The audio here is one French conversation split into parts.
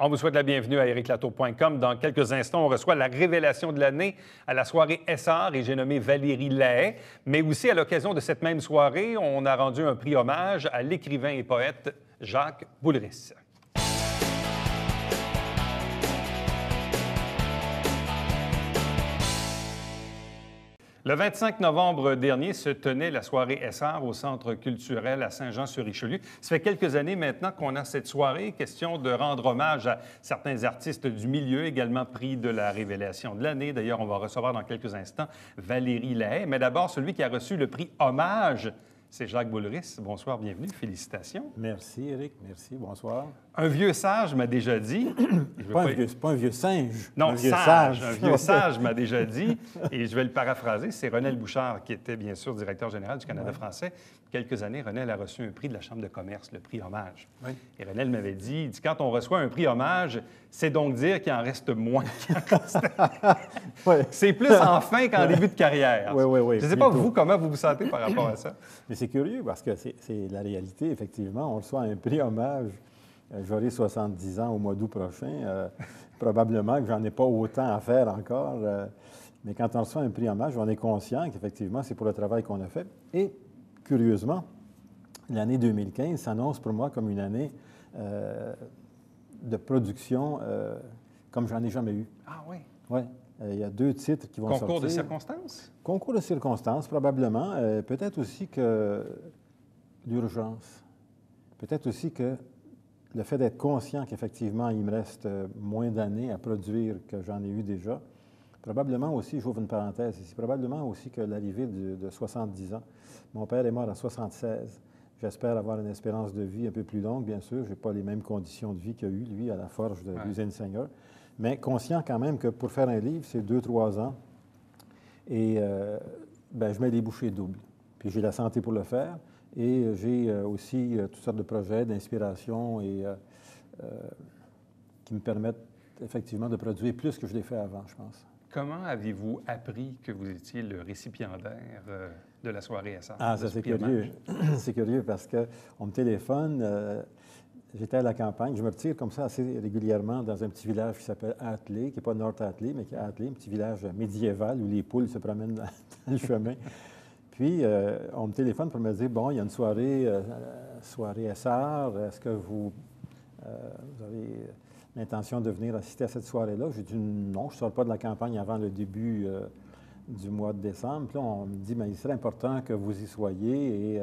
On vous souhaite la bienvenue à ericlatour.com. Dans quelques instants, on reçoit la révélation de l'année à la soirée Essar et j'ai nommé Valérie Lahaye. Mais aussi, à l'occasion de cette même soirée, on a rendu un prix hommage à l'écrivain et poète Jacques Boulris. Le 25 novembre dernier se tenait la soirée Essar au Centre culturel à Saint-Jean-sur-Richelieu. Ça fait quelques années maintenant qu'on a cette soirée, question de rendre hommage à certains artistes du milieu, également prix de la révélation de l'année. D'ailleurs, on va recevoir dans quelques instants Valérie Lahaye. Mais d'abord, celui qui a reçu le prix hommage, c'est Jacques Boulris. Bonsoir, bienvenue, félicitations. Merci, Éric. Merci, bonsoir. Un vieux sage m'a déjà dit... Pas un vieux singe. Non, un vieux sage. Un vieux sage m'a déjà dit, et je vais le paraphraser, c'est Renel Bouchard, qui était bien sûr directeur général du Canada français. Quelques années, Renel a reçu un prix de la Chambre de commerce, le prix hommage. Oui. Et Renel m'avait dit, quand on reçoit un prix hommage, c'est donc dire qu'il en reste moins qu'il en reste. Ouais. C'est plus en fin qu'en début de carrière. Oui. Je ne sais pas, vous, comment vous vous sentez par rapport à ça? Mais c'est curieux, parce que c'est la réalité, effectivement. On reçoit un prix hommage. J'aurai 70 ans au mois d'août prochain. Probablement que j'en ai pas autant à faire encore. Mais quand on reçoit un prix hommage, on est conscient qu'effectivement, c'est pour le travail qu'on a fait. Et, curieusement, l'année 2015 s'annonce pour moi comme une année de production comme j'en ai jamais eu. Ah oui? Oui. Il y a 2 titres qui vont sortir. Concours de circonstances? Concours de circonstances, probablement. Peut-être aussi que l'urgence. Peut-être aussi que le fait d'être conscient qu'effectivement, il me reste moins d'années à produire que j'en ai eu déjà. Probablement aussi, j'ouvre une parenthèse ici, probablement aussi que l'arrivée de 70 ans. Mon père est mort à 76. J'espère avoir une espérance de vie un peu plus longue, bien sûr. Je n'ai pas les mêmes conditions de vie qu'il a eu, lui, à la forge de l'usine Seigneur. Mais conscient quand même que pour faire un livre, c'est 2-3 ans. Et je mets des bouchées doubles. Puis j'ai la santé pour le faire. Et j'ai aussi toutes sortes de projets d'inspiration et qui me permettent effectivement de produire plus que je l'ai fait avant, je pense. Comment avez-vous appris que vous étiez le récipiendaire de la soirée Essar? Ah, ça c'est curieux. C'est curieux parce qu'on me téléphone. J'étais à la campagne. Je me retire comme ça assez régulièrement dans un petit village qui s'appelle Athlée, qui n'est pas North Athlée, mais qui est Athlée, un petit village médiéval où les poules se promènent dans le chemin. Puis, on me téléphone pour me dire, bon, il y a une soirée Essar, est-ce que vous avez l'intention de venir assister à cette soirée-là? J'ai dit, non, je ne sors pas de la campagne avant le début du mois de décembre. Puis là, on me dit, mais il serait important que vous y soyez. Et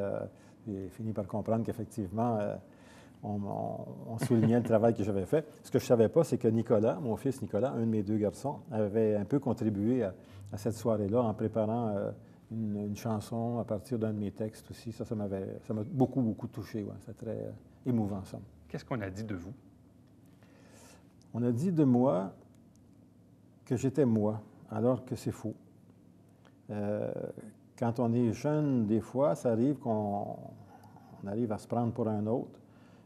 j'ai fini par comprendre qu'effectivement, on soulignait le travail que j'avais fait. Ce que je ne savais pas, c'est que Nicolas, mon fils Nicolas, un de mes 2 garçons, avait un peu contribué à cette soirée-là en préparant... Une chanson à partir d'un de mes textes aussi. Ça m'a beaucoup, beaucoup touché. Ouais. C'est très émouvant, ça. Qu'est-ce qu'on a dit de vous? On a dit de moi que j'étais moi, alors que c'est faux. Quand on est jeune, des fois, ça arrive qu'on arrive à se prendre pour un autre.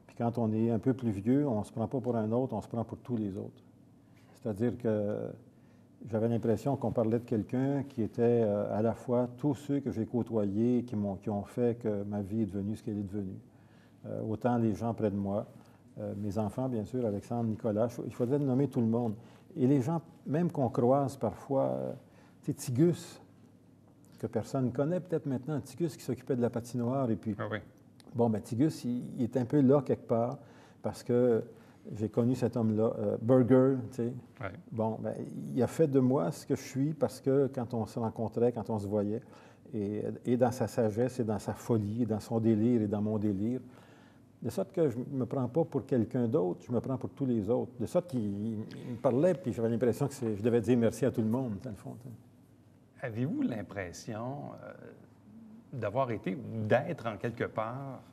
Puis quand on est un peu plus vieux, on ne se prend pas pour un autre, on se prend pour tous les autres. C'est-à-dire que j'avais l'impression qu'on parlait de quelqu'un qui était à la fois tous ceux que j'ai côtoyés, qui ont fait que ma vie est devenue ce qu'elle est devenue. Autant les gens près de moi, mes enfants, bien sûr, Alexandre, Nicolas, il faudrait nommer tout le monde. Et les gens, même qu'on croise parfois, tu sais, Tigus, que personne ne connaît peut-être maintenant, Tigus qui s'occupait de la patinoire, et puis, bon, bien, Tigus, il est un peu là quelque part, parce que j'ai connu cet homme-là, Burger, tu sais. Ouais. Bon, bien, il a fait de moi ce que je suis parce que quand on se rencontrait, quand on se voyait, et dans sa sagesse, et dans sa folie, et dans son délire, et dans mon délire, de sorte que je ne me prends pas pour quelqu'un d'autre, je me prends pour tous les autres. De sorte qu'il me parlait, puis j'avais l'impression que je devais dire merci à tout le monde, dans le fond. Avez-vous l'impression d'avoir été, ou d'être en quelque part,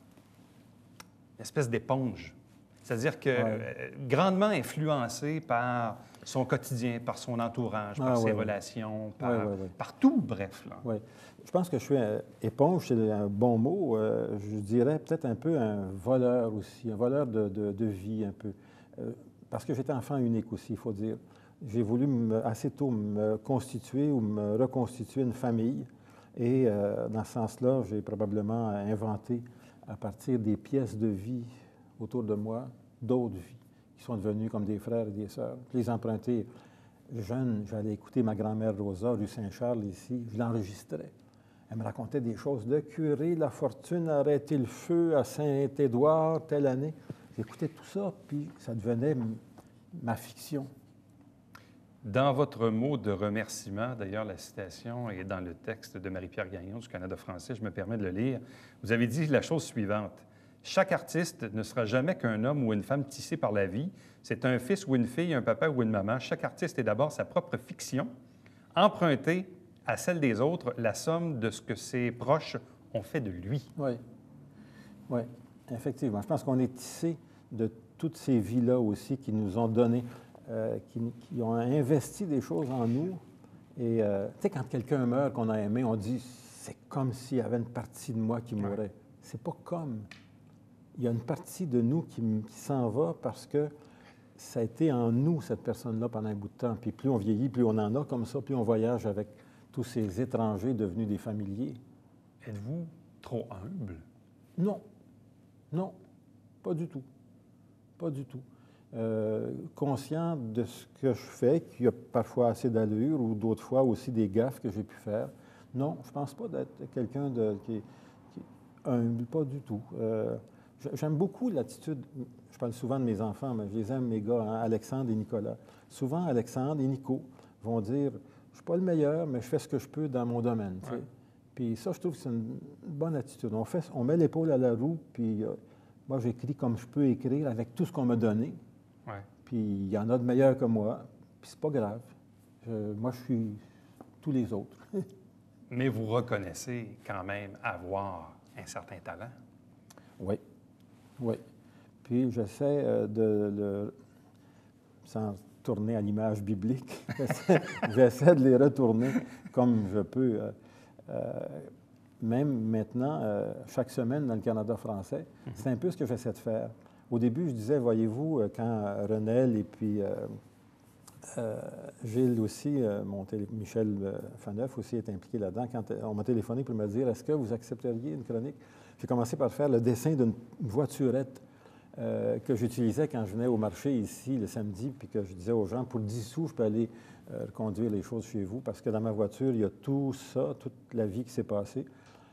une espèce d'éponge? C'est-à-dire que grandement influencé par son quotidien, par son entourage, par ses relations, par tout, bref. Oui. Je pense que je suis éponge, c'est un bon mot. Je dirais peut-être un peu un voleur aussi, un voleur de vie un peu. Parce que j'étais enfant unique aussi, il faut dire. J'ai voulu assez tôt me constituer ou me reconstituer une famille. Et dans ce sens-là, j'ai probablement inventé, à partir des pièces de vie autour de moi, d'autres vies qui sont devenus comme des frères et des sœurs. Je les ai empruntés jeunes. J'allais écouter ma grand-mère Rosa, rue Saint-Charles, ici. Je l'enregistrais. Elle me racontait des choses. Le curé, la fortune a arrêté le feu à Saint-Édouard, telle année. J'écoutais tout ça, puis ça devenait ma fiction. Dans votre mot de remerciement, d'ailleurs, la citation est dans le texte de Marie-Pierre Gagnon du Canada français, je me permets de le lire. Vous avez dit la chose suivante. « Chaque artiste ne sera jamais qu'un homme ou une femme tissé par la vie. C'est un fils ou une fille, un papa ou une maman. Chaque artiste est d'abord sa propre fiction, empruntée à celle des autres, la somme de ce que ses proches ont fait de lui. » Oui, oui, effectivement. Je pense qu'on est tissé de toutes ces vies-là aussi qui nous ont donné, qui ont investi des choses en nous. Et tu sais, quand quelqu'un meurt qu'on a aimé, on dit c'est comme s'il y avait une partie de moi qui mourait. C'est pas comme. Il y a une partie de nous qui s'en va parce que ça a été en nous, cette personne-là, pendant un bout de temps. Puis plus on vieillit, plus on en a comme ça, plus on voyage avec tous ces étrangers devenus des familiers. Êtes-vous trop humble? Non. Non, pas du tout. Pas du tout. Conscient de ce que je fais, qu'il y a parfois assez d'allure ou d'autres fois aussi des gaffes que j'ai pu faire. Non, je ne pense pas d'être quelqu'un qui est humble, pas du tout. J'aime beaucoup l'attitude, je parle souvent de mes enfants, mais je les aime, mes gars, hein, Alexandre et Nicolas. Souvent, Alexandre et Nico vont dire, je ne suis pas le meilleur, mais je fais ce que je peux dans mon domaine. Ouais. Puis ça, je trouve que c'est une bonne attitude. On met l'épaule à la roue, puis moi, j'écris comme je peux écrire avec tout ce qu'on m'a donné. Ouais. Puis il y en a de meilleurs que moi, puis c'est pas grave. Moi, je suis tous les autres. Mais vous reconnaissez quand même avoir un certain talent. Oui, oui. Puis j'essaie sans tourner à l'image biblique, j'essaie de les retourner comme je peux. Même maintenant, chaque semaine dans le Canada français, c'est un peu ce que j'essaie de faire. Au début, je disais, voyez-vous, quand Renel et puis Gilles aussi, Michel Faneuf aussi est impliqué là-dedans, quand on m'a téléphoné pour me dire, est-ce que vous accepteriez une chronique? J'ai commencé par faire le dessin d'une voiturette que j'utilisais quand je venais au marché ici le samedi, puis que je disais aux gens, pour 10 sous, je peux aller conduire les choses chez vous, parce que dans ma voiture, il y a tout ça, toute la vie qui s'est passée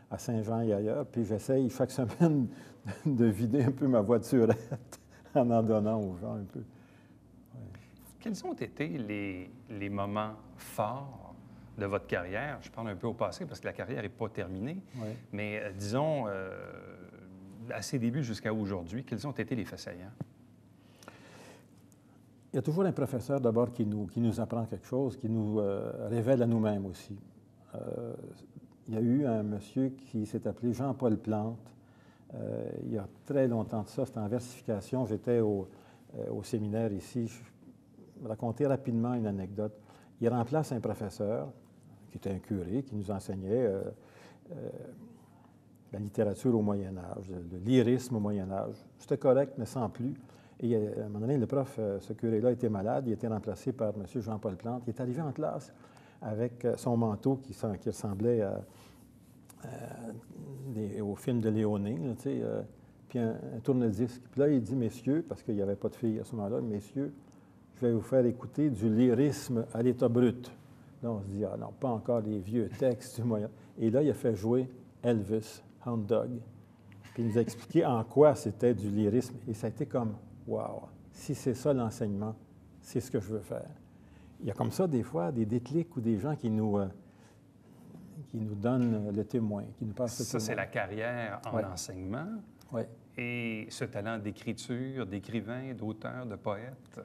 à Saint-Jean et ailleurs, puis j'essaye chaque semaine de vider un peu ma voiturette en donnant aux gens un peu. Ouais. Quels ont été les moments forts de votre carrière? Je parle un peu au passé parce que la carrière n'est pas terminée, mais disons, à ses débuts jusqu'à aujourd'hui, quels ont été les faits saillants? Il y a toujours un professeur d'abord qui nous apprend quelque chose, qui nous révèle à nous-mêmes aussi. Il y a eu un monsieur qui s'est appelé Jean-Paul Plante. Il y a très longtemps de ça, c'était en versification. J'étais au séminaire ici. Je vais raconter rapidement une anecdote. Il remplace un professeur qui était un curé, qui nous enseignait la littérature au Moyen Âge, le lyrisme au Moyen Âge. C'était correct, mais sans plus. Et à un moment donné, le prof, ce curé-là, était malade. Il était remplacé par M. Jean-Paul Plante. Il est arrivé en classe avec son manteau qui ressemblait au film de Léoné, tu sais, puis un tourne-disque. Puis là, il dit, messieurs, parce qu'il n'y avait pas de filles à ce moment-là, messieurs, je vais vous faire écouter du lyrisme à l'état brut. Là, on se dit, ah non, pas encore les vieux textes du Moyen. Et là, il a fait jouer Elvis, Hound Dog. Puis il nous a expliqué en quoi c'était du lyrisme. Et ça a été comme, wow, si c'est ça l'enseignement, c'est ce que je veux faire. Il y a comme ça, des fois, des déclics ou des gens qui nous donnent le témoin, qui nous passent le témoin. Ça, c'est la carrière en enseignement. Oui. Et ce talent d'écriture, d'écrivain, d'auteur, de poète,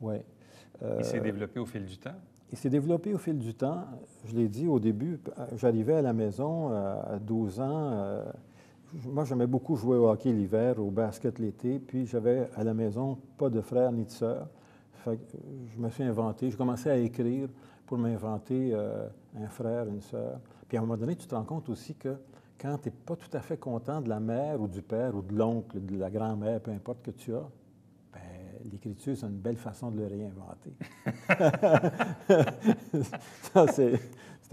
il s'est développé au fil du temps? Il s'est développé au fil du temps. Je l'ai dit au début, j'arrivais à la maison à 12 ans. Moi, j'aimais beaucoup jouer au hockey l'hiver, au basket l'été, puis j'avais à la maison pas de frère ni de sœur. Fait que je me suis inventé, j'ai commencé à écrire pour m'inventer un frère, une sœur. Puis à un moment donné, tu te rends compte aussi que quand tu n'es pas tout à fait content de la mère ou du père ou de l'oncle, de la grand-mère, peu importe que tu as, bien, l'écriture, c'est une belle façon de le réinventer. Ça, c'est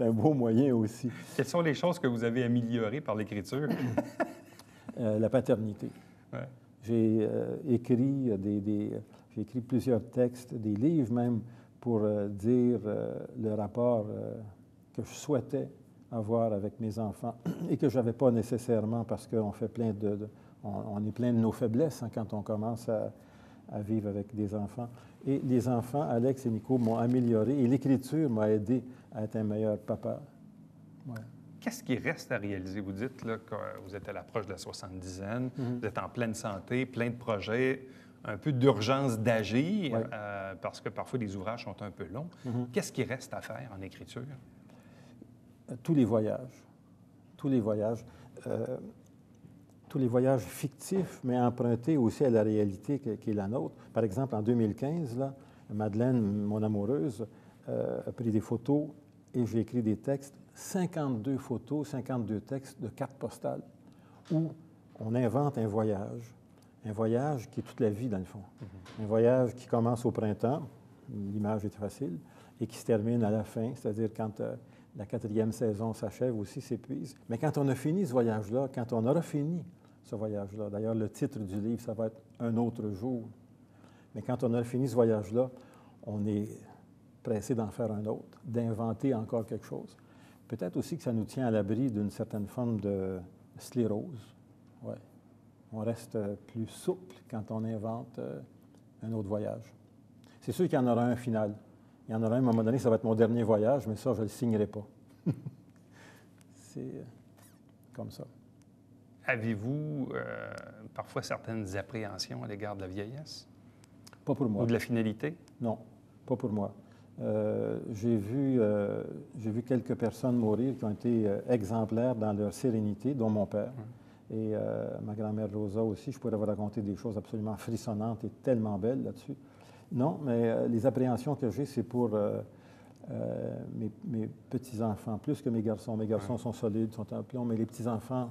un beau moyen aussi. Quelles sont les choses que vous avez améliorées par l'écriture? La paternité. Ouais. J'ai écrit J'ai écrit plusieurs textes, des livres même, pour dire le rapport que je souhaitais avoir avec mes enfants et que je n'avais pas nécessairement parce qu'on fait on est plein de nos faiblesses hein, quand on commence à vivre avec des enfants. Et les enfants, Alex et Nico, m'ont amélioré et l'écriture m'a aidé à être un meilleur papa. Ouais. Qu'est-ce qui reste à réaliser? Vous dites là, que vous êtes à l'approche de la 70aine, vous êtes en pleine santé, plein de projets, un peu d'urgence d'agir, Ouais. parce que parfois les ouvrages sont un peu longs. Qu'est-ce qui reste à faire en écriture? Tous les voyages. Tous les voyages. Tous les voyages fictifs, mais empruntés aussi à la réalité qui est la nôtre. Par exemple, en 2015, là, Madeleine, mon amoureuse, a pris des photos et j'ai écrit des textes, 52 photos, 52 textes de cartes postales, où on invente un voyage qui est toute la vie, dans le fond. Un voyage qui commence au printemps, l'image est facile, et qui se termine à la fin, c'est-à-dire quand la 4e saison s'achève aussi, s'épuise. Mais quand on a fini ce voyage-là, quand on aura fini ce voyage-là, d'ailleurs, le titre du livre, ça va être « Un autre jour ». Mais quand on aura fini ce voyage-là, on est pressé d'en faire un autre, d'inventer encore quelque chose. Peut-être aussi que ça nous tient à l'abri d'une certaine forme de sclérose. Ouais. On reste plus souple quand on invente un autre voyage. C'est sûr qu'il y en aura un final. Il y en aura un, à un moment donné, ça va être mon dernier voyage, mais ça, je ne le signerai pas. C'est comme ça. Avez-vous parfois certaines appréhensions à l'égard de la vieillesse? Pas pour moi. Ou de la finalité? Non, pas pour moi. J'ai vu quelques personnes mourir qui ont été exemplaires dans leur sérénité, dont mon père. Et ma grand-mère Rosa aussi. Je pourrais vous raconter des choses absolument frissonnantes et tellement belles là-dessus. Non, mais les appréhensions que j'ai, c'est pour mes petits-enfants, plus que mes garçons. Mes garçons sont solides, sont en plomb, mais les petits-enfants,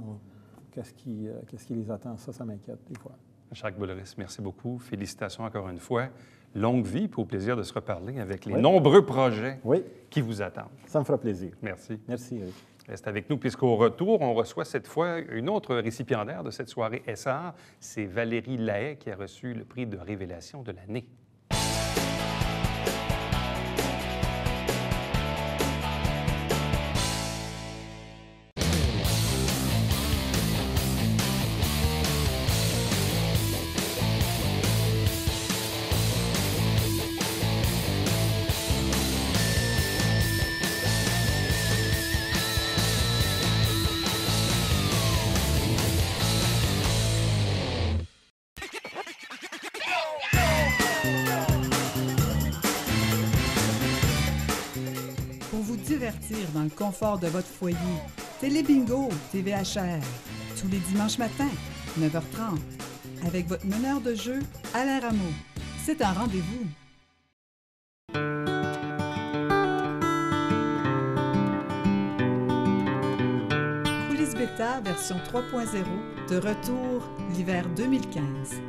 qu'est-ce qui les attend? Ça m'inquiète des fois. Jacques Boulris, merci beaucoup. Félicitations encore une fois. Longue vie, puis au plaisir de se reparler avec les Oui. nombreux projets qui vous attendent. Ça me fera plaisir. Merci. Merci, Eric. Reste avec nous, puisqu'au retour, on reçoit cette fois une autre récipiendaire de cette soirée Essar. C'est Valérie Lahaye qui a reçu le prix de révélation de l'année. Divertir dans le confort de votre foyer. Télébingo, TVHR, tous les dimanches matins, 9h30, avec votre meneur de jeu, Alain Rameau. C'est un rendez-vous. Coulisses Bêta, version 3.0, de retour l'hiver 2015.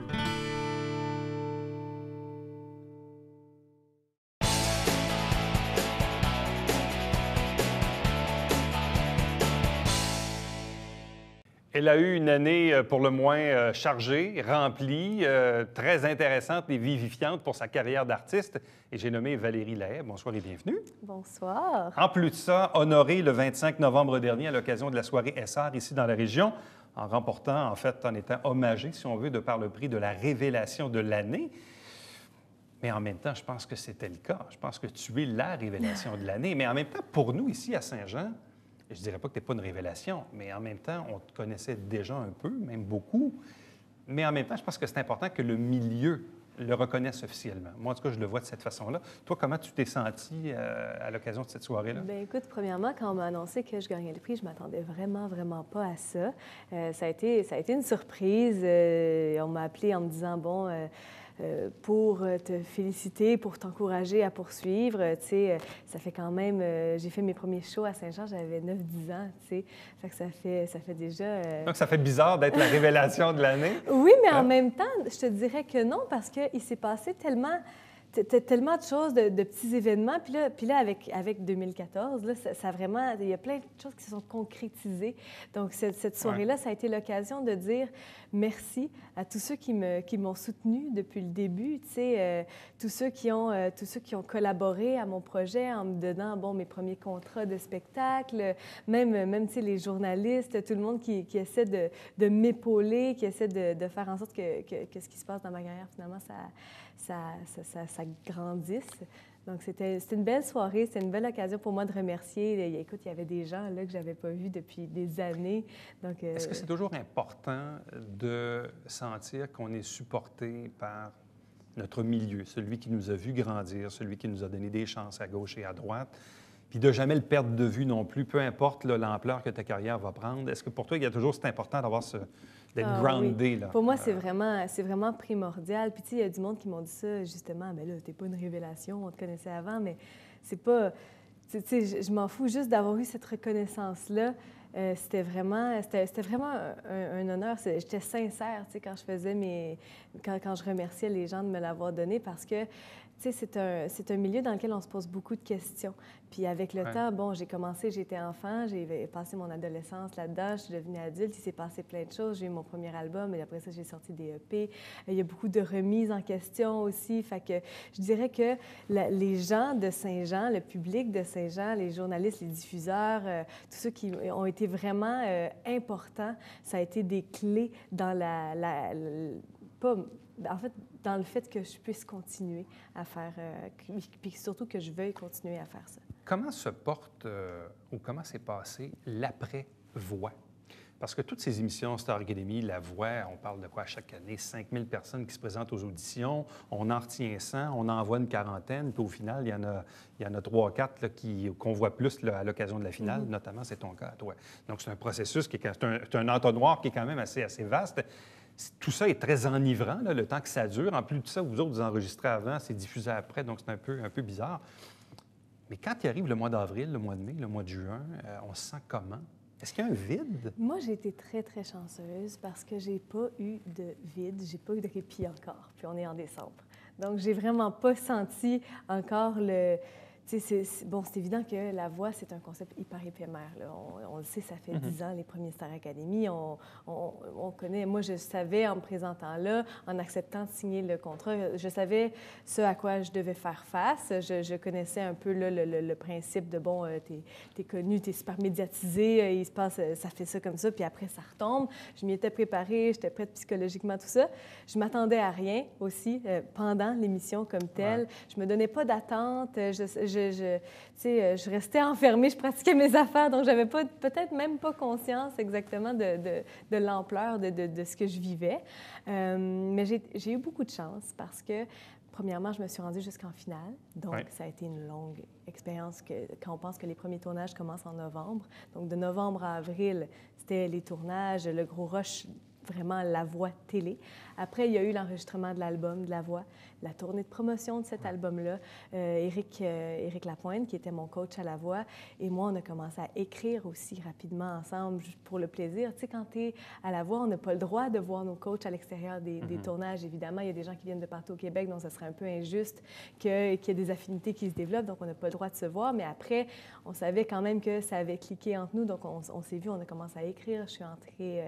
Elle a eu une année pour le moins chargée, remplie, très intéressante et vivifiante pour sa carrière d'artiste. Et j'ai nommé Valérie Lahaye. Bonsoir et bienvenue. Bonsoir. En plus de ça, honorée le 25 novembre dernier à l'occasion de la soirée Essar ici dans la région, en remportant, en fait, en étant hommagée, si on veut, de par le prix de la révélation de l'année. Mais en même temps, je pense que c'était le cas. Je pense que tu es la révélation de l'année. Mais en même temps, pour nous ici à Saint-Jean, je ne dirais pas que tu n'es pas une révélation, mais en même temps, on te connaissait déjà un peu, même beaucoup. Mais en même temps, je pense que c'est important que le milieu le reconnaisse officiellement. Moi, en tout cas, je le vois de cette façon-là. Toi, comment tu t'es senti à l'occasion de cette soirée-là? Bien, écoute, premièrement, quand on m'a annoncé que je gagnais le prix, je ne m'attendais vraiment pas à ça. Ça a été une surprise. On m'a appelé en me disant, bon... pour te féliciter, pour t'encourager à poursuivre. Tu sais, ça fait quand même... j'ai fait mes premiers shows à Saint-Jean, j'avais 9-10 ans, tu sais. Fait que ça fait déjà... Donc, ça fait bizarre d'être la révélation de l'année? Oui, mais en même temps, je te dirais que non, parce qu'il s'est passé tellement tellement de choses, de petits événements. Puis là avec 2014, là, ça vraiment, il y a plein de choses qui se sont concrétisées. Donc, cette soirée-là, ça a été l'occasion de dire merci à tous ceux qui m'ont soutenue depuis le début. Tu sais, tous ceux qui ont collaboré à mon projet en me donnant, bon, mes premiers contrats de spectacle, même tu sais, les journalistes, tout le monde qui essaie de m'épauler, qui essaie de faire en sorte que ce qui se passe dans ma carrière, finalement, ça grandisse. Donc, c'était une belle soirée, c'était une belle occasion pour moi de remercier. Écoute, il y avait des gens là que je n'avais pas vus depuis des années. Donc, est-ce que c'est toujours important de sentir qu'on est supporté par notre milieu, celui qui nous a vu grandir, celui qui nous a donné des chances à gauche et à droite, puis de jamais le perdre de vue non plus, peu importe là, l'ampleur que ta carrière va prendre? Est-ce que pour toi, il y a toujours, c'est important d'avoir d'être groundé? Oui. Là? Pour moi, c'est vraiment primordial. Puis, tu sais, il y a du monde qui m'ont dit ça, justement, mais là, t'es pas une révélation, on te connaissait avant, mais c'est pas... Tu sais, je m'en fous juste d'avoir eu cette reconnaissance-là. C'était vraiment un honneur. J'étais sincère, tu sais, quand je faisais quand je remerciais les gens de me l'avoir donné, parce que, tu sais, c'est un milieu dans lequel on se pose beaucoup de questions. Puis avec le temps, bon, j'étais enfant, j'ai passé mon adolescence là-dedans, je suis devenue adulte, il s'est passé plein de choses. J'ai eu mon premier album et après ça, j'ai sorti des EP. Il y a beaucoup de remises en question aussi. Fait que je dirais que les gens de Saint-Jean, le public de Saint-Jean, les journalistes, les diffuseurs, tous ceux qui ont été vraiment importants, ça a été des clés dans en fait, dans le fait que je puisse continuer à faire, puis surtout que je veuille continuer à faire ça. Comment se porte ou comment s'est passé l'après-voix? Parce que toutes ces émissions, Star Academy, La Voix, on parle de quoi chaque année? 5000 personnes qui se présentent aux auditions, on en retient 100, on envoie une quarantaine, puis au final, il y en a 3-4 qu'on voit plus là, à l'occasion de la finale, notamment c'est ton cas à toi. Donc c'est un processus, c'est un entonnoir qui est quand même assez vaste. Tout ça est très enivrant, là, le temps que ça dure. En plus de ça, vous autres, vous enregistrez avant, c'est diffusé après, donc c'est un peu bizarre. Mais quand il arrive le mois d'avril, le mois de mai, le mois de juin, on se sent comment? Est-ce qu'il y a un vide? Moi, j'ai été très, très chanceuse parce que j'ai pas eu de vide, j'ai pas eu de répit encore. Puis on est en décembre. Donc, j'ai vraiment pas senti encore le... Tu sais, c'est évident que la voix, c'est un concept hyper éphémère. Là. On le sait, ça fait 10 ans, les premiers Star Academy. On connaît... Moi, je savais, en me présentant là, en acceptant de signer le contrat, je savais ce à quoi je devais faire face. Je connaissais un peu là, le principe de, bon, t'es connu, t'es super médiatisé, il se passe, ça fait ça comme ça, puis après, ça retombe. Je m'y étais préparée, j'étais prête psychologiquement, tout ça. Je m'attendais à rien aussi pendant l'émission comme telle. Ouais. Je me donnais pas d'attente. Je restais enfermée, je pratiquais mes affaires, donc j'avais peut-être même pas conscience exactement de l'ampleur de ce que je vivais. Mais j'ai eu beaucoup de chance parce que, premièrement, je me suis rendue jusqu'en finale. Donc, ça a été une longue expérience quand on pense que les premiers tournages commencent en novembre. Donc, de novembre à avril, c'était les tournages, le gros rush, vraiment La Voix télé. Après, il y a eu l'enregistrement de l'album de La Voix, la tournée de promotion de cet album-là. Éric Lapointe, qui était mon coach à La Voix, et moi, on a commencé à écrire aussi rapidement ensemble, juste pour le plaisir. Tu sais, quand tu es à La Voix, on n'a pas le droit de voir nos coachs à l'extérieur des tournages. Évidemment, il y a des gens qui viennent de partout au Québec, donc ça serait un peu injuste qu'il y ait des affinités qui se développent, donc on n'a pas le droit de se voir. Mais après, on savait quand même que ça avait cliqué entre nous, donc on s'est vu, on a commencé à écrire. Je suis entrée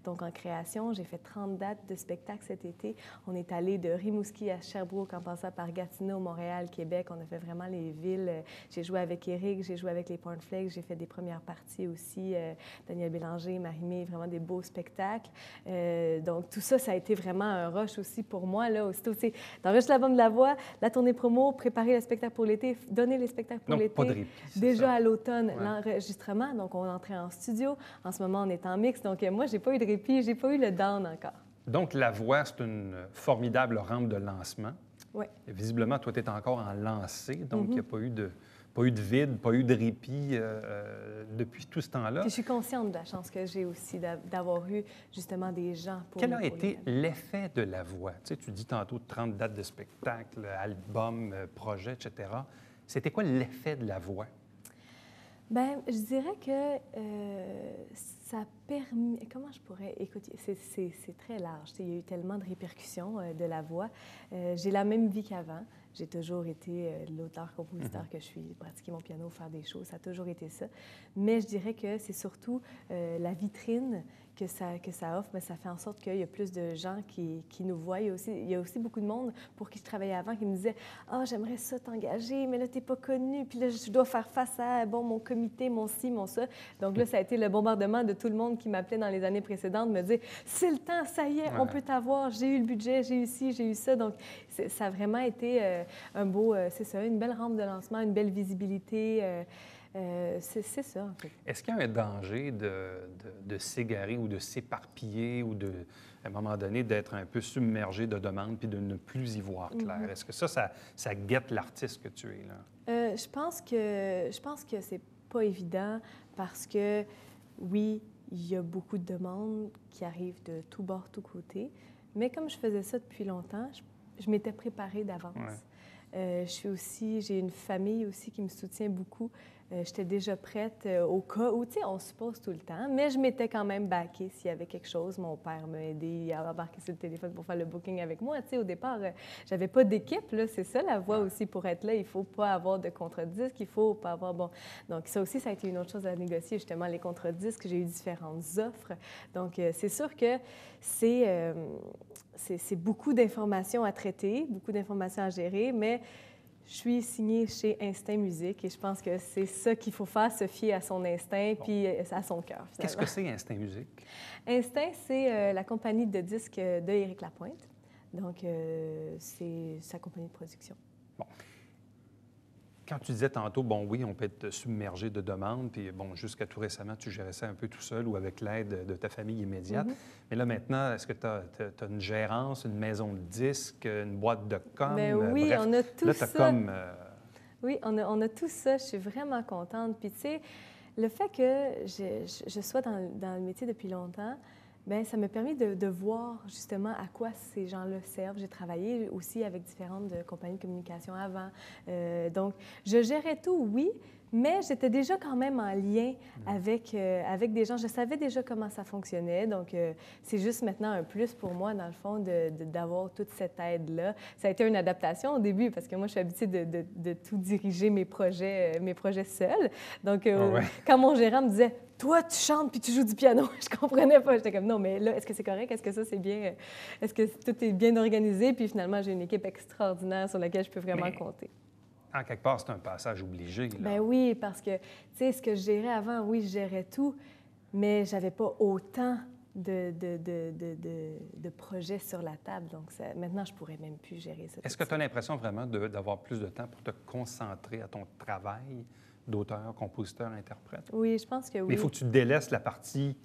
donc en création. J'ai fait 30 dates de spectacles cet été. On est allé de Rimouski à Sherbrooke en passant par Gatineau, Montréal, Québec. On a fait vraiment les villes. J'ai joué avec Éric, j'ai joué avec les Pornflakes, j'ai fait des premières parties aussi. Daniel Bélanger, Marie-Mé, vraiment des beaux spectacles. Donc tout ça, ça a été vraiment un rush aussi pour moi. Là, aussitôt, tu sais, d'enregistrer l'album de La Voix, la tournée promo, préparer le spectacle pour l'été, donner les spectacles pour l'été. Pas de répit, déjà à l'automne, l'enregistrement. Donc on entrait en studio. En ce moment, on est en mix. Donc moi, j'ai pas eu de répit, j'ai pas eu le down encore. Donc, La Voix, c'est une formidable rampe de lancement. Oui. Visiblement, toi, tu es encore en lancée, donc il n'y a pas eu de vide, pas eu de répit depuis tout ce temps-là. Puis je suis consciente de la chance que j'ai aussi d'avoir eu justement des gens pour... Quel a été l'effet de La Voix? Tu sais, tu dis tantôt 30 dates de spectacle, albums, projets, etc. C'était quoi l'effet de La Voix? Bien, je dirais que ça permet... Comment je pourrais... Écoute, c'est très large. Il y a eu tellement de répercussions de la voix. J'ai la même vie qu'avant. J'ai toujours été l'auteur-compositeur que je suis, pratiquer mon piano, faire des choses, ça a toujours été ça. Mais je dirais que c'est surtout la vitrine que ça offre, mais ça fait en sorte qu'il y a plus de gens qui nous voient. Il y a aussi beaucoup de monde pour qui je travaillais avant qui me disait « Ah, j'aimerais ça t'engager, mais là, t'es pas connu, puis là, je dois faire face à, bon, mon comité, mon ci, mon ça. » Donc là, ça a été le bombardement de tout le monde qui m'appelait dans les années précédentes, me dire « C'est le temps, ça y est, on peut t'avoir, j'ai eu le budget, j'ai eu ci, j'ai eu ça. » Donc, ça a vraiment été un beau, c'est ça, une belle rampe de lancement, une belle visibilité. C'est ça, en fait. Est-ce qu'il y a un danger de s'égarer ou de s'éparpiller ou à un moment donné, d'être un peu submergé de demandes puis de ne plus y voir clair? Est-ce que ça guette l'artiste que tu es, là? Je pense que c'est pas évident parce que, oui, il y a beaucoup de demandes qui arrivent de tous bords, tous côtés. Mais comme je faisais ça depuis longtemps, je m'étais préparée d'avance. Ouais. J'ai une famille aussi qui me soutient beaucoup. J'étais déjà prête au cas où, tu sais, on se pose tout le temps, mais je m'étais quand même backée s'il y avait quelque chose. Mon père m'a aidé à embarquer sur le téléphone pour faire le booking avec moi. Tu sais, au départ, j'avais pas d'équipe, là, c'est ça la voix aussi pour être là. Il faut pas avoir de contre-disque, il faut pas avoir, bon... Donc ça aussi, ça a été une autre chose à négocier, justement, les contre-disques. J'ai eu différentes offres. Donc c'est sûr que c'est beaucoup d'informations à traiter, beaucoup d'informations à gérer, mais... Je suis signée chez Instinct Musique et je pense que c'est ça qu'il faut faire, se fier à son instinct puis à son cœur. Qu'est-ce que c'est Instinct Musique? Instinct, c'est la compagnie de disques de Éric Lapointe. Donc, c'est sa compagnie de production. Bon. Quand tu disais tantôt, bon, oui, on peut être submergé de demandes, puis bon, jusqu'à tout récemment, tu gérais ça un peu tout seul ou avec l'aide de ta famille immédiate. Mais là, maintenant, est-ce que tu as une gérance, une maison de disques, une boîte de com? Bien, oui, bref, on a tout là, ça. Comme, Oui, on a tout ça. Je suis vraiment contente. Puis, tu sais, le fait que je sois dans le métier depuis longtemps, bien, ça m'a permis de voir justement à quoi ces gens-là servent. J'ai travaillé aussi avec différentes compagnies de communication avant. Donc, je gérais tout, oui, mais j'étais déjà quand même en lien avec des gens. Je savais déjà comment ça fonctionnait. Donc, c'est juste maintenant un plus pour moi, dans le fond, d'avoir toute cette aide-là. Ça a été une adaptation au début parce que moi, je suis habituée de tout diriger mes projets seule. Donc, quand mon gérant me disait « Toi, tu chantes puis tu joues du piano », je comprenais pas. J'étais comme « Non, mais là, est-ce que c'est correct? Est-ce que ça, c'est bien? Est-ce que tout est bien organisé? » Puis finalement, j'ai une équipe extraordinaire sur laquelle je peux vraiment compter. En quelque part, c'est un passage obligé. Bien oui, parce que, tu sais, ce que je gérais avant, oui, je gérais tout, mais j'avais pas autant de projets sur la table. Donc, maintenant, je pourrais même plus gérer ça. Est-ce que tu as l'impression vraiment d'avoir plus de temps pour te concentrer à ton travail d'auteur, compositeur, interprète? Oui, je pense que oui. Mais il faut que tu délaisses la partie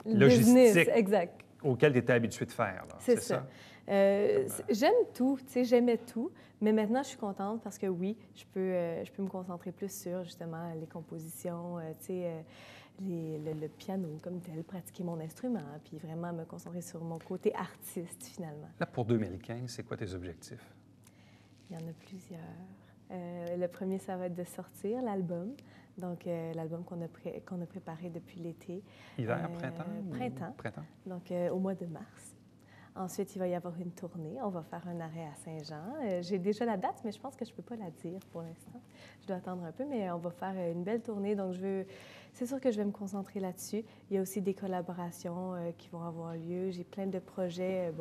business, logistique exact. auquel tu étais habitué de faire. C'est ça. J'aime tout, tu sais, j'aimais tout, mais maintenant, je suis contente parce que oui, je peux me concentrer plus sur, justement, les compositions, tu sais, le piano comme tel, pratiquer mon instrument, puis vraiment me concentrer sur mon côté artiste, finalement. Là, pour 2015, c'est quoi tes objectifs? Il y en a plusieurs. Le premier, ça va être de sortir l'album. Donc, l'album qu'on a préparé depuis l'été. Hiver, printemps? Printemps. Donc, au mois de mars. Ensuite, il va y avoir une tournée. On va faire un arrêt à Saint-Jean. J'ai déjà la date, mais je pense que je ne peux pas la dire pour l'instant. Je dois attendre un peu, mais on va faire une belle tournée. Donc, c'est sûr que je vais me concentrer là-dessus. Il y a aussi des collaborations qui vont avoir lieu. J'ai plein de projets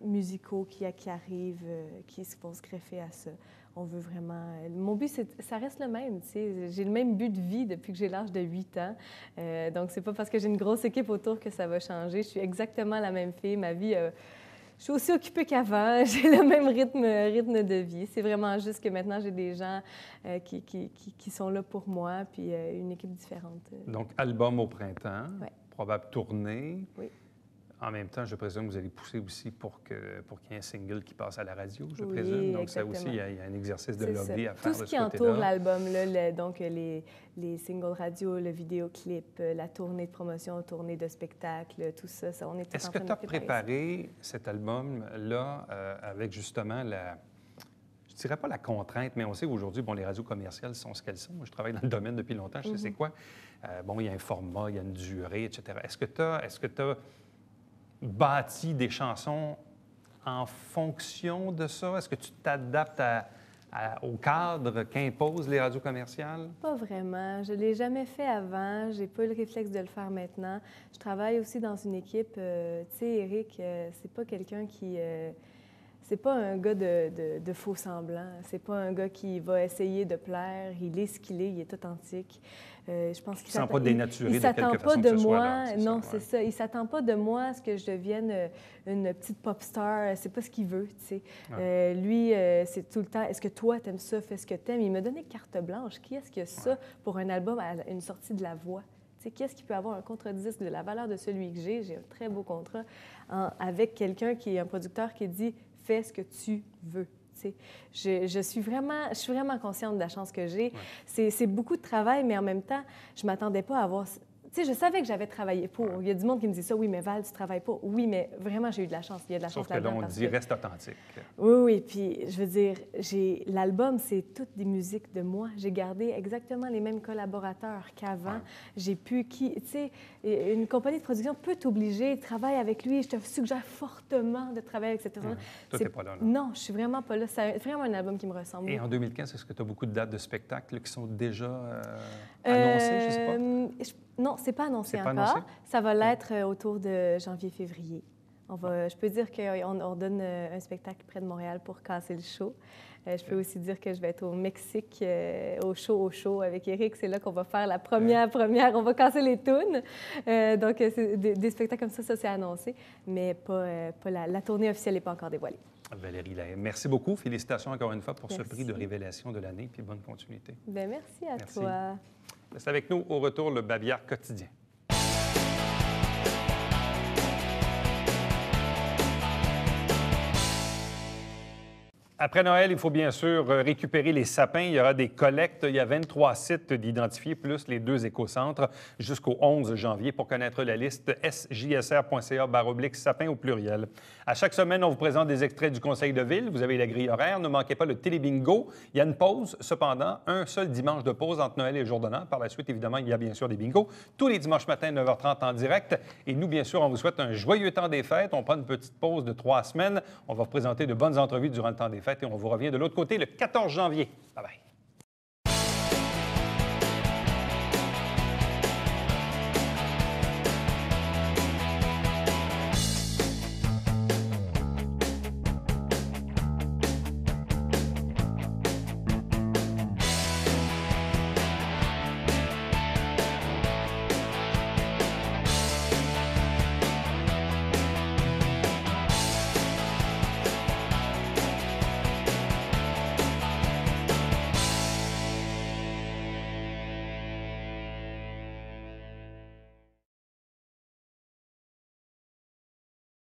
musicaux qui arrivent, qui vont se greffer à ça. On veut vraiment... Mon but, ça reste le même, tu sais. J'ai le même but de vie depuis que j'ai l'âge de 8 ans. Donc, c'est pas parce que j'ai une grosse équipe autour que ça va changer. Je suis exactement la même fille. Ma vie, je suis aussi occupée qu'avant. J'ai le même rythme de vie. C'est vraiment juste que maintenant, j'ai des gens qui sont là pour moi, puis une équipe différente. Donc, album au printemps, ouais. Probable tournée. Oui. En même temps, je présume que vous allez pousser aussi pour qu'il y ait un single qui passe à la radio, je oui, présume. Donc, exactement. ça aussi, il y a un exercice de lobby à faire de ce côté-là. Tout ce qui entoure l'album, donc les singles radio, le vidéoclip, la tournée de promotion, tournée de spectacle, tout ça, on est tout Est-ce que tu as préparé cet album-là avec justement je dirais pas la contrainte, mais on sait qu'aujourd'hui, bon, les radios commerciales sont ce qu'elles sont. Moi, je travaille dans le domaine depuis longtemps, je sais c'est quoi. Bon, il y a un format, il y a une durée, etc. Est-ce que tu as bâti des chansons en fonction de ça? Est-ce que tu t'adaptes au cadre qu'imposent les radios commerciales? Pas vraiment. Je ne l'ai jamais fait avant. J'ai pas eu le réflexe de le faire maintenant. Je travaille aussi dans une équipe. Tu sais, Éric, c'est pas quelqu'un qui... c'est pas un gars de faux semblants. C'est pas un gars qui va essayer de plaire. Il est ce qu'il est. Il est authentique. Je pense qu'il s'attend pas dénaturé de quelque s'attend pas façon de que ce soit, moi. là, Non, ça, c'est ça. Il s'attend pas de moi à ce que je devienne une petite pop star. C'est pas ce qu'il veut, tu sais. Lui, c'est tout le temps. Est-ce que toi t'aimes ça? Fais ce que t'aimes. Il m'a donné carte blanche. Qui est-ce qui a ça pour un album à une sortie de La Voix? Tu sais, qui est-ce qui peut avoir un contre-disque de la valeur de celui que j'ai? J'ai un très beau contrat avec quelqu'un qui est un producteur qui dit fais ce que tu veux. Je suis vraiment consciente de la chance que j'ai. C'est beaucoup de travail, mais en même temps, je ne m'attendais pas à avoir... Tu sais, je savais que j'avais travaillé pour. Il y a du monde qui me dit ça. Oui, mais Val, tu ne travailles pas. Oui, mais vraiment, j'ai eu de la chance. Il y a de la chance là-dedans. Sauf que là, on dit reste authentique. Oui. Puis, je veux dire, l'album, c'est toutes des musiques de moi. J'ai gardé exactement les mêmes collaborateurs qu'avant. J'ai pu... Tu sais, une compagnie de production peut t'obliger, travaille avec lui. Je te suggère fortement de travailler avec cette personne. Toi, t'es pas là. Non, je suis vraiment pas là. C'est vraiment un album qui me ressemble. Et en 2015, est-ce que tu as beaucoup de dates de spectacles qui sont déjà annoncées, je sais pas? Non, c'est pas annoncé encore. Annoncé? Ça va l'être autour de janvier-février. Je peux dire qu'on donne un spectacle près de Montréal pour casser le show. Je peux aussi dire que je vais être au Mexique, au show avec Éric. C'est là qu'on va faire la première. On va casser les tunes. Donc, des spectacles comme ça c'est annoncé. Mais pas la tournée officielle n'est pas encore dévoilée. Valérie Lahaye, merci beaucoup. Félicitations encore une fois pour ce prix de révélation de l'année, puis bonne continuité. Bien, merci à toi. Reste avec nous au retour, le Babillard quotidien. Après Noël, il faut bien sûr récupérer les sapins. Il y aura des collectes. Il y a 23 sites d'identifiés, plus les 2 écocentres, jusqu'au 11 janvier. Pour connaître la liste, sjsr.ca/sapin au pluriel. À chaque semaine, on vous présente des extraits du Conseil de ville. Vous avez la grille horaire. Ne manquez pas le télébingo. Il y a une pause, cependant, un seul dimanche de pause entre Noël et le jour de l'an. Par la suite, évidemment, il y a bien sûr des bingos. Tous les dimanches matins, 9h30 en direct. Et nous, bien sûr, on vous souhaite un joyeux temps des fêtes. On prend une petite pause de 3 semaines. On va vous présenter de bonnes entrevues durant le temps des fêtes et on vous revient de l'autre côté le 14 janvier. Bye bye.